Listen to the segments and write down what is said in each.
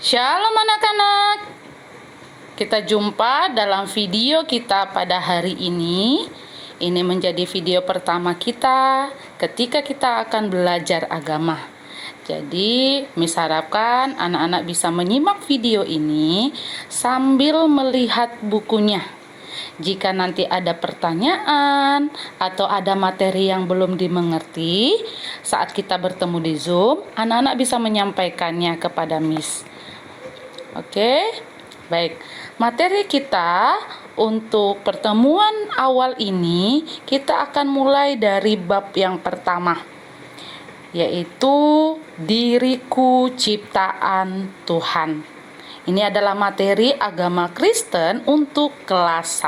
Shalom anak-anak. Kita jumpa dalam video kita pada hari ini. Ini menjadi video pertama kita ketika kita akan belajar agama. Jadi, Miss harapkan anak-anak bisa menyimak video ini sambil melihat bukunya. Jika nanti ada pertanyaan atau ada materi yang belum dimengerti, saat kita bertemu di Zoom, anak-anak bisa menyampaikannya kepada Miss. Oke, baik. Materi kita untuk pertemuan awal ini, kita akan mulai dari bab yang pertama, yaitu diriku ciptaan Tuhan. Ini adalah materi agama Kristen untuk kelas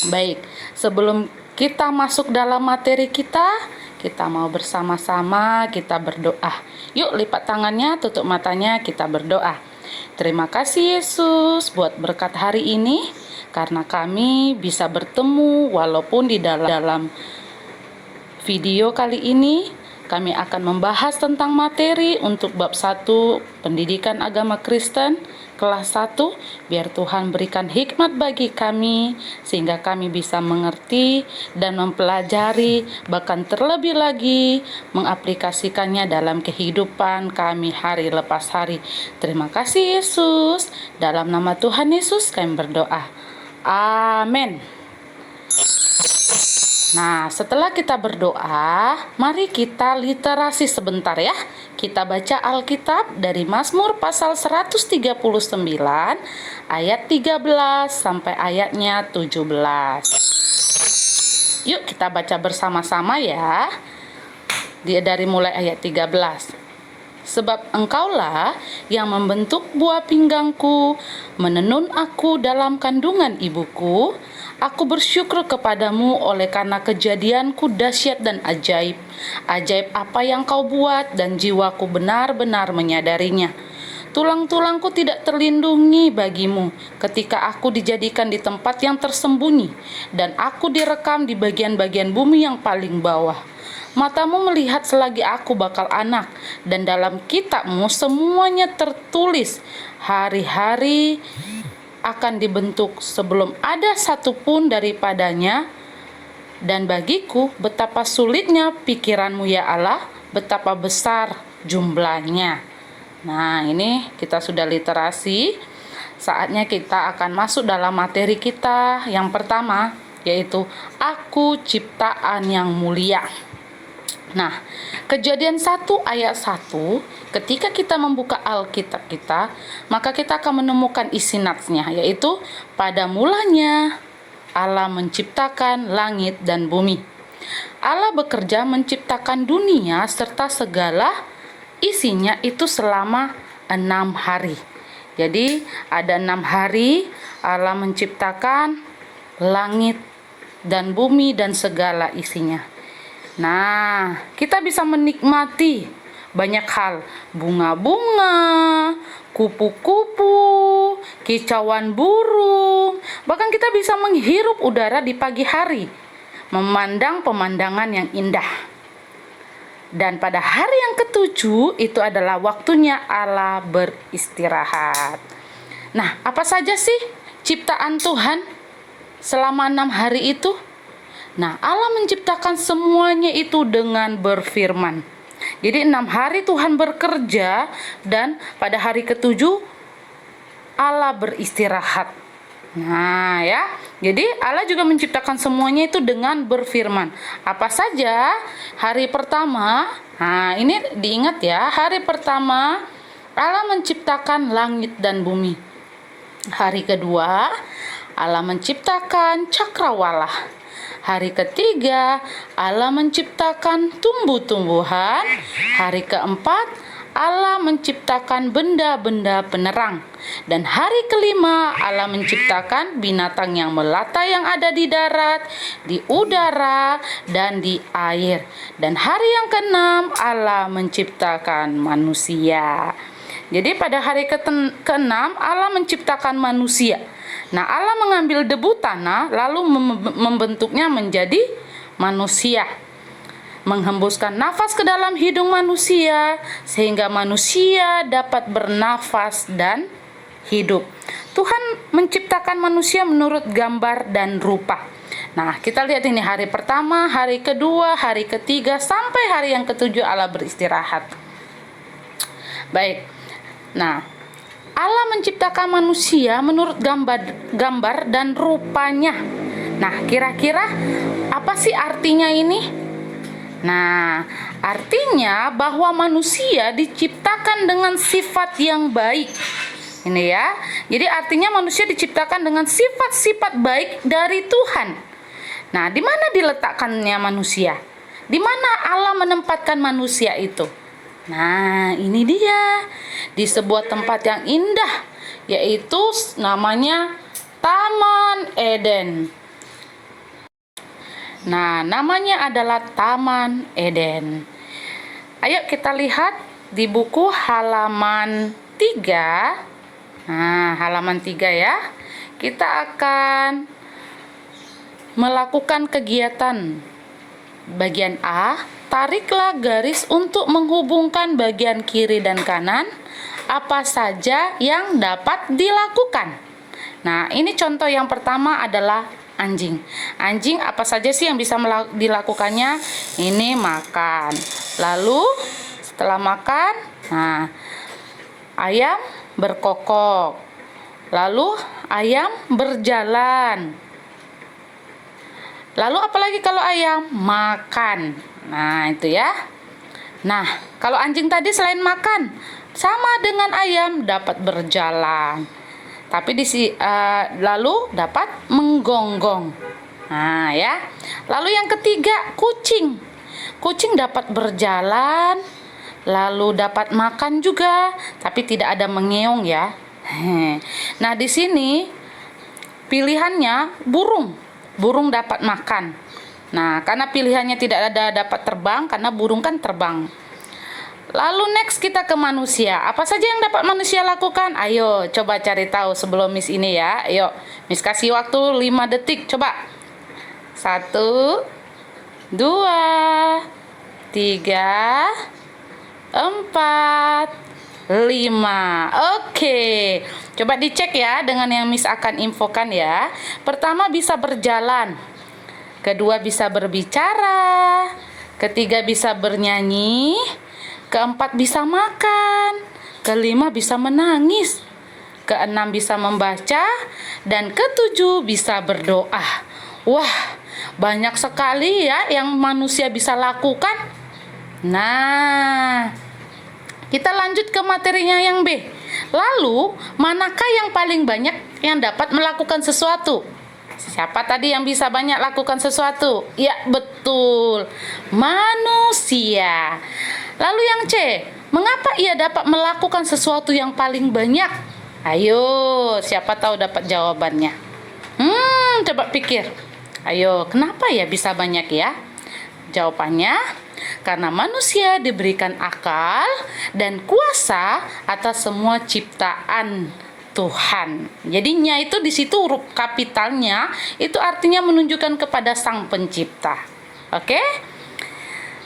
1. Baik, sebelum kita masuk dalam materi kita mau bersama-sama kita berdoa. Yuk lipat tangannya, tutup matanya, kita berdoa. Terima kasih Yesus buat berkat hari ini, karena kami bisa bertemu walaupun di dalam video kali ini kami akan membahas tentang materi untuk bab 1 pendidikan agama Kristen kelas 1. Biar Tuhan berikan hikmat bagi kami sehingga kami bisa mengerti dan mempelajari, bahkan terlebih lagi mengaplikasikannya dalam kehidupan kami hari lepas hari. Terima kasih Yesus. Dalam nama Tuhan Yesus kami berdoa. Amin. Nah, setelah kita berdoa, mari kita literasi sebentar ya. Kita baca Alkitab dari Mazmur pasal 139 ayat 13 sampai ayatnya 17. Yuk kita baca bersama-sama ya. Dari mulai ayat 13. Sebab engkaulah yang membentuk buah pinggangku, menenun aku dalam kandungan ibuku. Aku bersyukur kepadamu oleh karena kejadianku dahsyat dan ajaib. Ajaib apa yang kau buat dan jiwaku benar-benar menyadarinya. Tulang-tulangku tidak terlindungi bagimu ketika aku dijadikan di tempat yang tersembunyi dan aku direkam di bagian-bagian bumi yang paling bawah. Matamu melihat selagi aku bakal anak, dan dalam kitabmu semuanya tertulis hari-hari akan dibentuk sebelum ada satupun daripadanya. Dan bagiku betapa sulitnya pikiranmu ya Allah, betapa besar jumlahnya. Nah, ini kita sudah literasi. Saatnya kita akan masuk dalam materi kita yang pertama, yaitu aku ciptaan yang mulia. Nah, Kejadian 1 ayat 1, ketika kita membuka Alkitab kita, maka kita akan menemukan isi natsnya, yaitu pada mulanya Allah menciptakan langit dan bumi. Allah bekerja menciptakan dunia serta segala isinya itu selama 6 hari. Jadi ada 6 hari Allah menciptakan langit dan bumi dan segala isinya. Nah, kita bisa menikmati banyak hal, bunga-bunga, kupu-kupu, kicauan burung. Bahkan kita bisa menghirup udara di pagi hari, memandang pemandangan yang indah. Dan pada hari yang ke-7 itu adalah waktunya Allah beristirahat. Nah, apa saja sih ciptaan Tuhan selama 6 hari itu? Nah, Allah menciptakan semuanya itu dengan berfirman. Jadi 6 hari Tuhan bekerja dan pada hari ke-7 Allah beristirahat. Nah ya, jadi Allah juga menciptakan semuanya itu dengan berfirman. Apa saja? Hari pertama, nah ini diingat ya, hari pertama Allah menciptakan langit dan bumi. Hari kedua Allah menciptakan cakrawala. Hari ketiga, Allah menciptakan tumbuh-tumbuhan. Hari keempat, Allah menciptakan benda-benda penerang. Dan hari kelima, Allah menciptakan binatang yang melata yang ada di darat, di udara, dan di air. Dan hari yang keenam, Allah menciptakan manusia. Jadi pada hari ke-6 Allah menciptakan manusia. Nah, Allah mengambil debu tanah lalu membentuknya menjadi manusia. menghembuskan nafas ke dalam hidung manusia sehingga manusia dapat bernafas dan hidup. Tuhan menciptakan manusia menurut gambar dan rupa. Nah, kita lihat ini hari pertama, hari kedua, hari ketiga, sampai hari yang ketujuh Allah beristirahat. Baik. Nah, Allah menciptakan manusia menurut gambar dan rupanya. Nah, kira-kira apa sih artinya ini? Nah, artinya bahwa manusia diciptakan dengan sifat yang baik. Ini ya. Jadi artinya manusia diciptakan dengan sifat-sifat baik dari Tuhan. Nah, di mana diletakkannya manusia? Di mana Allah menempatkan manusia itu? Nah, ini dia. Di sebuah tempat yang indah, yaitu namanya Taman Eden. Nah, namanya adalah Taman Eden. Ayo kita lihat di buku halaman 3. Nah, halaman 3 ya. Kita akan melakukan kegiatan. Bagian A, tariklah garis untuk menghubungkan bagian kiri dan kanan. Apa saja yang dapat dilakukan? Nah, ini contoh yang pertama adalah anjing. Anjing apa saja sih yang bisa dilakukannya? Ini makan. Lalu setelah makan, nah, ayam berkokok. Lalu ayam berjalan. Lalu apalagi kalau ayam? Makan. Nah, itu ya. Nah, kalau anjing tadi selain makan, sama dengan ayam dapat berjalan. Tapi lalu dapat menggonggong. Nah, ya. Lalu yang ketiga, kucing. Kucing dapat berjalan, lalu dapat makan juga, tapi tidak ada mengeong ya. Nah, di sini pilihannya burung. Burung dapat makan. Nah, karena pilihannya tidak ada dapat terbang, karena burung kan terbang. Lalu next kita ke manusia. Apa saja yang dapat manusia lakukan? Ayo coba cari tahu sebelum Miss ini ya. Ayo, Miss kasih waktu 5 detik. Coba. 1, 2, 3, 4, 5. Oke. Coba dicek ya dengan yang Miss akan infokan ya. Pertama bisa berjalan. Kedua bisa berbicara. Ketiga bisa bernyanyi. Keempat bisa makan, kelima bisa menangis, keenam bisa membaca, dan ketujuh bisa berdoa. Wah, banyak sekali ya yang manusia bisa lakukan. Nah, kita lanjut ke materinya yang B. Lalu, manakah yang paling banyak yang dapat melakukan sesuatu? Siapa tadi yang bisa banyak lakukan sesuatu? Ya, betul. Manusia. Lalu yang C, mengapa ia dapat melakukan sesuatu yang paling banyak? Ayo, siapa tahu dapat jawabannya. Coba pikir. Ayo, kenapa ya bisa banyak ya? Jawabannya, karena manusia diberikan akal dan kuasa atas semua ciptaan Tuhan. Jadinya itu di situ huruf kapitalnya itu artinya menunjukkan kepada Sang Pencipta. Oke?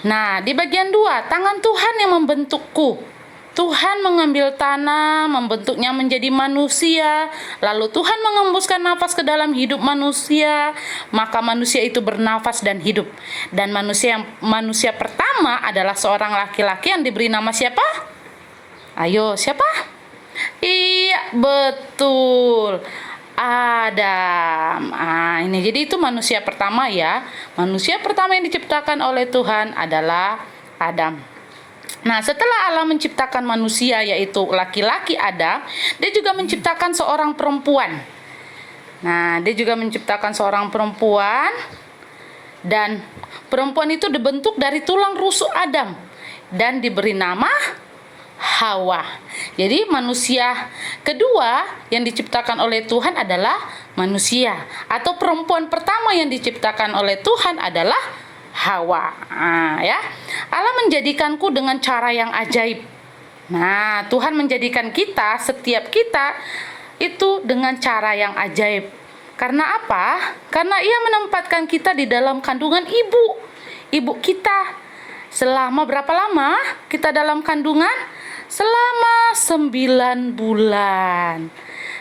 Nah, di bagian 2, tangan Tuhan yang membentukku. Tuhan mengambil tanah, membentuknya menjadi manusia. Lalu Tuhan mengembuskan nafas ke dalam hidup manusia, maka manusia itu bernafas dan hidup. Dan manusia pertama adalah seorang laki-laki yang diberi nama siapa? Ayo, siapa? Iya, betul. Adam. Ini jadi itu manusia pertama ya. Manusia pertama yang diciptakan oleh Tuhan adalah Adam. Nah, setelah Allah menciptakan manusia yaitu laki-laki Adam, dia juga menciptakan seorang perempuan. Nah, dia juga menciptakan seorang perempuan dan perempuan itu dibentuk dari tulang rusuk Adam dan diberi nama Hawa. Jadi manusia kedua yang diciptakan oleh Tuhan adalah manusia, atau perempuan pertama yang diciptakan oleh Tuhan adalah Hawa. Ya. Allah menjadikanku dengan cara yang ajaib. Nah, Tuhan menjadikan kita, setiap kita itu dengan cara yang ajaib. Karena apa? Karena Ia menempatkan kita di dalam kandungan ibu kita. Selama berapa lama kita dalam kandungan? Selama 9 bulan.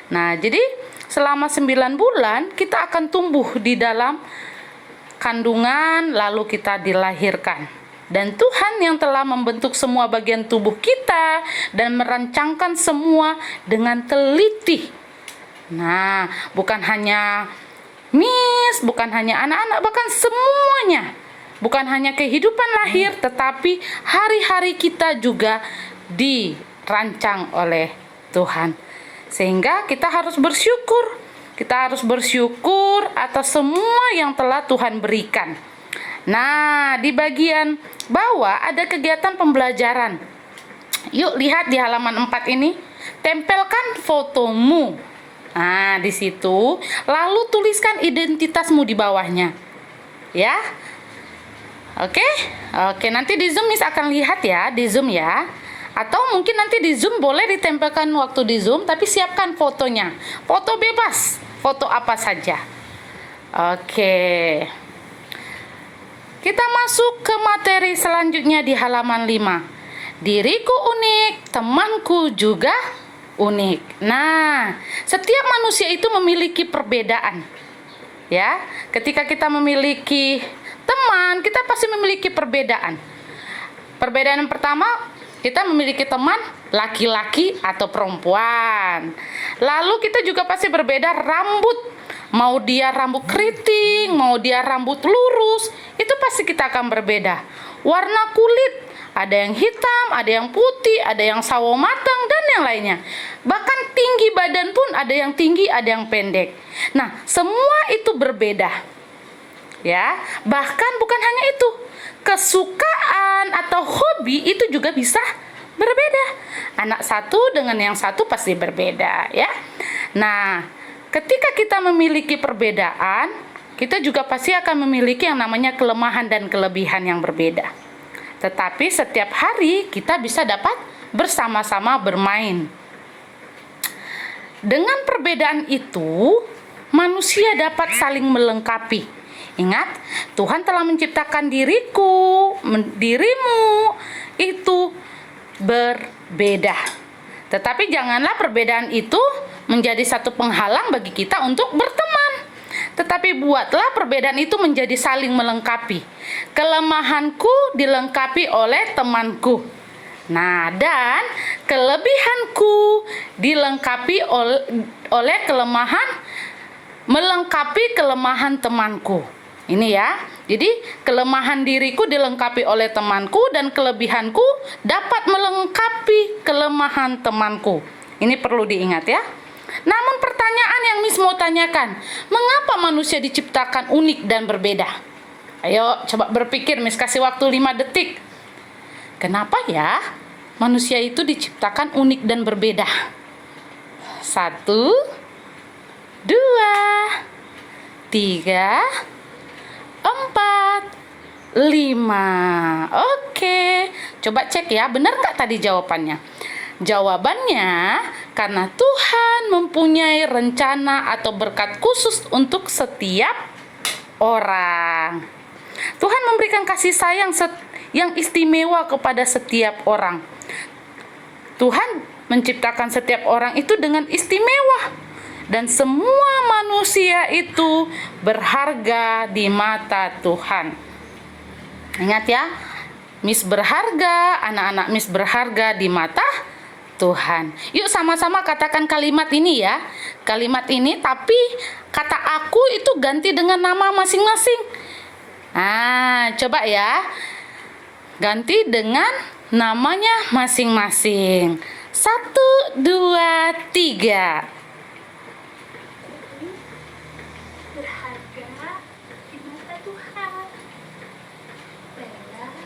Nah, jadi selama 9 bulan kita akan tumbuh di dalam kandungan, lalu kita dilahirkan. Dan Tuhan yang telah membentuk semua bagian tubuh kita dan merancangkan semua dengan teliti. Nah, bukan hanya Miss, bukan hanya anak-anak, bahkan semuanya. Bukan hanya kehidupan lahir, tetapi hari-hari kita juga dirancang oleh Tuhan. Sehingga kita harus bersyukur. Kita harus bersyukur atas semua yang telah Tuhan berikan. Nah, di bagian bawah ada kegiatan pembelajaran. Yuk lihat di halaman 4 ini. Tempelkan fotomu. Nah, di situ. Lalu tuliskan identitasmu di bawahnya. Ya. Oke, nanti di Zoom Miss akan lihat ya, di Zoom ya. Atau mungkin nanti di Zoom boleh ditempelkan waktu di Zoom, tapi siapkan fotonya. Foto bebas, foto apa saja. Oke. Kita masuk ke materi selanjutnya di halaman 5. Diriku unik, temanku juga unik. Nah, setiap manusia itu memiliki perbedaan. Ya, ketika kita memiliki teman, kita pasti memiliki perbedaan. Perbedaan yang pertama, kita memiliki teman laki-laki atau perempuan. Lalu kita juga pasti berbeda rambut. Mau dia rambut keriting, mau dia rambut lurus, itu pasti kita akan berbeda. Warna kulit, ada yang hitam, ada yang putih, ada yang sawo matang, dan yang lainnya. Bahkan tinggi badan pun ada yang tinggi, ada yang pendek. Nah, semua itu berbeda. Ya, bahkan bukan hanya itu, kesukaan atau hobi itu juga bisa berbeda. Anak satu dengan yang satu pasti berbeda, ya. Nah, ketika kita memiliki perbedaan, kita juga pasti akan memiliki yang namanya kelemahan dan kelebihan yang berbeda. Tetapi setiap hari kita bisa dapat bersama-sama bermain. Dengan perbedaan itu, manusia dapat saling melengkapi. Ingat, Tuhan telah menciptakan diriku, dirimu itu berbeda. Tetapi janganlah perbedaan itu menjadi satu penghalang bagi kita untuk berteman. Tetapi buatlah perbedaan itu menjadi saling melengkapi. Kelemahanku dilengkapi oleh temanku. Nah, dan kelebihanku dilengkapi oleh melengkapi kelemahan temanku. Ini ya. Jadi kelemahan diriku dilengkapi oleh temanku dan kelebihanku dapat melengkapi kelemahan temanku. Ini perlu diingat ya. Namun pertanyaan yang Miss mau tanyakan, mengapa manusia diciptakan unik dan berbeda? Ayo coba berpikir, Miss kasih waktu 5 detik. Kenapa ya manusia itu diciptakan unik dan berbeda? 1, 2, 3, 4, 5. Oke, coba cek ya, benar nggak tadi jawabannya? Jawabannya, karena Tuhan mempunyai rencana atau berkat khusus untuk setiap orang. Tuhan memberikan kasih sayang yang istimewa kepada setiap orang. Tuhan menciptakan setiap orang itu dengan istimewa. Dan semua manusia itu berharga di mata Tuhan. Ingat ya, Miss berharga, anak-anak Miss berharga di mata Tuhan. Yuk sama-sama katakan kalimat ini ya. Kalimat ini, tapi kata aku itu ganti dengan nama masing-masing. Nah, coba ya. Ganti dengan namanya masing-masing. 1, 2, 3.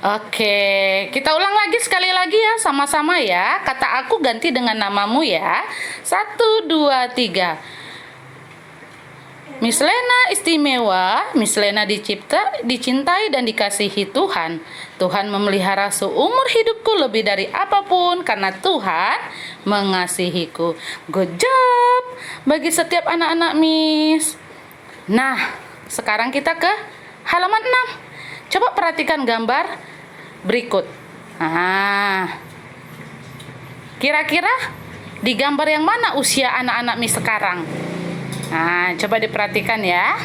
Oke, kita ulang lagi sekali lagi ya, sama-sama ya. Kata aku ganti dengan namamu ya. 1, 2, 3. Miss Lena istimewa, Miss Lena dicintai dan dikasihi Tuhan. Tuhan memelihara seumur hidupku lebih dari apapun karena Tuhan mengasihiku. Good job bagi setiap anak-anak Miss. Nah, sekarang kita ke halaman 6. Coba perhatikan gambar. berikut. Nah, kira-kira di gambar yang mana usia anak-anak Mi sekarang? Nah, coba diperhatikan ya.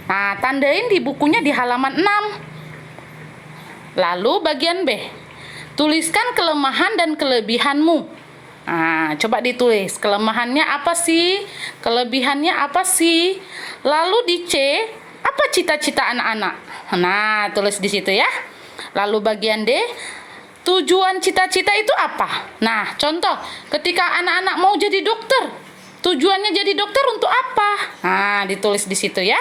Nah, tandain di bukunya di halaman 6. Lalu bagian B, tuliskan kelemahan dan kelebihanmu. Nah, coba ditulis kelemahannya apa sih, kelebihannya apa sih. Lalu di C, apa cita-cita anak-anak? Nah, tulis di situ ya. Lalu bagian D, tujuan cita-cita itu apa? Nah, contoh, ketika anak-anak mau jadi dokter, tujuannya jadi dokter untuk apa? Nah, ditulis di situ ya.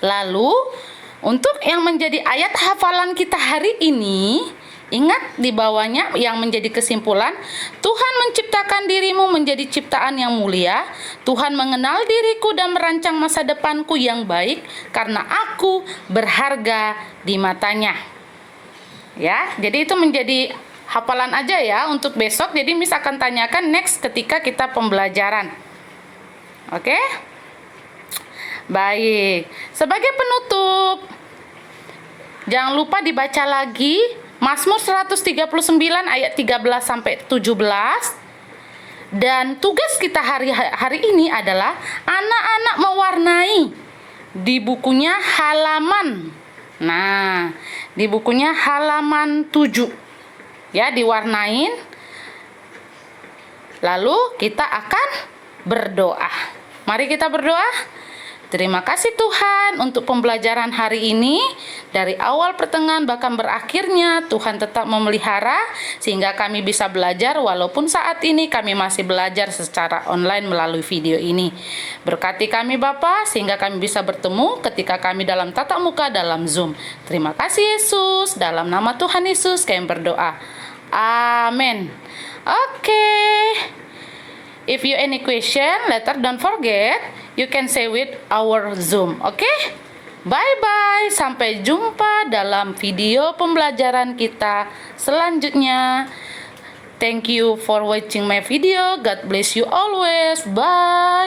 Lalu, untuk yang menjadi ayat hafalan kita hari ini, ingat di bawahnya yang menjadi kesimpulan, Tuhan menciptakan dirimu menjadi ciptaan yang mulia. Tuhan mengenal diriku dan merancang masa depanku yang baik karena aku berharga di matanya. Ya, jadi itu menjadi hafalan aja ya untuk besok. Jadi Miss akan tanyakan next ketika kita pembelajaran. Oke? Baik. Sebagai penutup, jangan lupa dibaca lagi Mazmur 139 ayat 13 sampai 17. Dan tugas kita hari ini adalah anak-anak mewarnai di bukunya halaman. Nah, di bukunya halaman 7. Ya, diwarnain. Lalu kita akan berdoa. Mari kita berdoa. Terima kasih Tuhan untuk pembelajaran hari ini. Dari awal pertengahan bahkan berakhirnya Tuhan tetap memelihara sehingga kami bisa belajar walaupun saat ini kami masih belajar secara online melalui video ini. Berkati kami Bapa sehingga kami bisa bertemu ketika kami dalam tatap muka dalam Zoom. Terima kasih Yesus. Dalam nama Tuhan Yesus kami berdoa. Amin. Oke. If you any question, later don't forget, you can say with our Zoom. Oke? Bye-bye. Sampai jumpa dalam video pembelajaran kita selanjutnya. Thank you for watching my video. God bless you always. Bye.